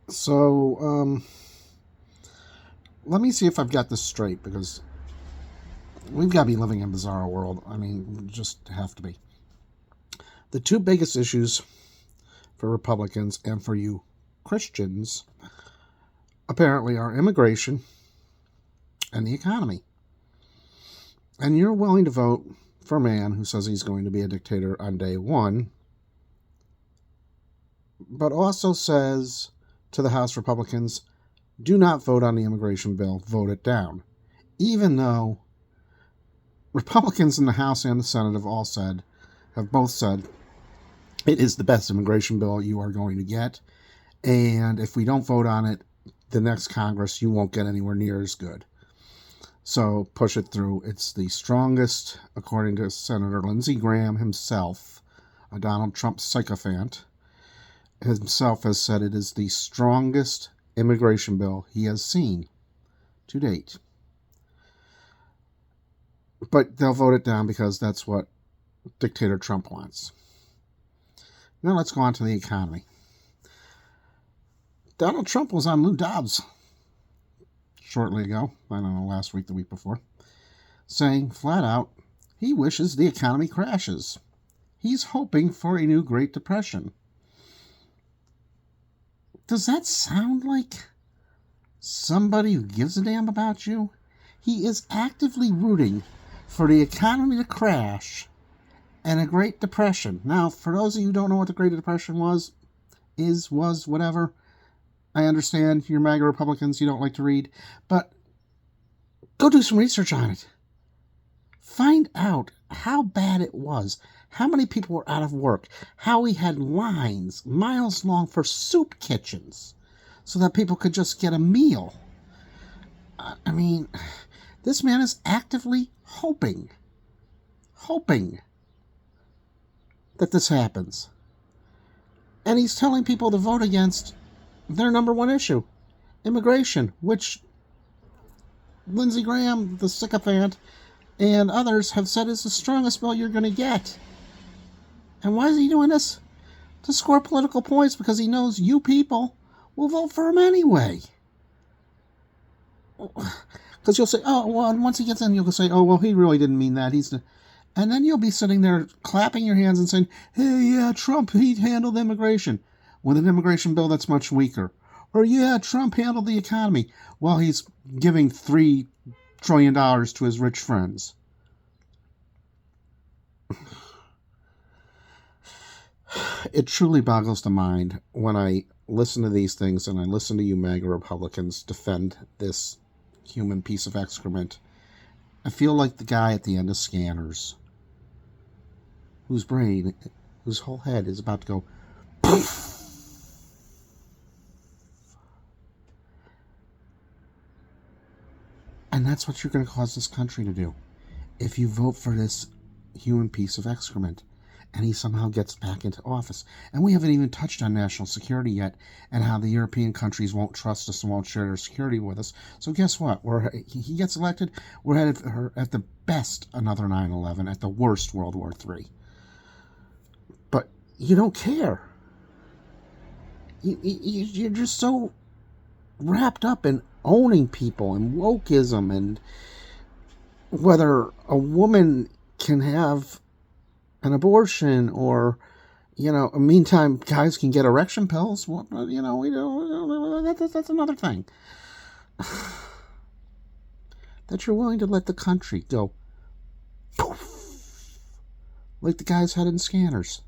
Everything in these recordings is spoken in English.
So, let me see if I've got this straight, because we've got to be living in a bizarre world. I mean, we just have to be. The two biggest issues for Republicans and for you Christians apparently are immigration and the economy. And you're willing to vote for a man who says he's going to be a dictator on day one, but also says to the House Republicans, do not vote on the immigration bill, vote it down. Even though Republicans in the House and the Senate have both said, it is the best immigration bill you are going to get, and if we don't vote on it, the next Congress, you won't get anywhere near as good. So push it through. It's the strongest, according to Senator Lindsey Graham himself, a Donald Trump sycophant, himself has said it is the strongest immigration bill he has seen to date. But they'll vote it down because that's what dictator Trump wants. Now let's go on to the economy. Donald Trump was on Lou Dobbs shortly ago, I don't know, last week, the week before, saying flat out he wishes the economy crashes. He's hoping for a new Great Depression. Does that sound like somebody who gives a damn about you? He is actively rooting for the economy to crash and a Great Depression. Now, for those of you who don't know what the Great Depression was, whatever, I understand you're MAGA Republicans, you don't like to read, but go do some research on it. Find out how bad it was, how many people were out of work, how we had lines miles long for soup kitchens so that people could just get a meal. I mean, this man is actively hoping that this happens. And he's telling people to vote against their number one issue, immigration, which Lindsey Graham, the sycophant, and others have said is the strongest bill you're going to get. And why is he doing this? To score political points, because he knows you people will vote for him anyway. Because you'll say, oh, well, and once he gets in, you'll say, oh, well, he really didn't mean that. And then you'll be sitting there clapping your hands and saying, hey, yeah, Trump, he handled immigration with an immigration bill that's much weaker. Or, yeah, Trump handled the economy while he's giving $3 trillion to his rich friends. It truly boggles the mind when I listen to these things and I listen to you MAGA Republicans defend this human piece of excrement. I feel like the guy at the end of Scanners, whose whole head is about to go poof. And that's what you're going to cause this country to do if you vote for this human piece of excrement and he somehow gets back into office. And we haven't even touched on national security yet and how the European countries won't trust us and won't share their security with us. So guess what? He gets elected, we're headed for, at the best, another 9/11, at the worst, World War III. But you don't care. You're just so wrapped up in owning people and wokeism and whether a woman can have an abortion or, meantime, guys can get erection pills. Well, that's another thing. That you're willing to let the country go poof, like the guys had in Scanners.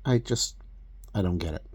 I don't get it.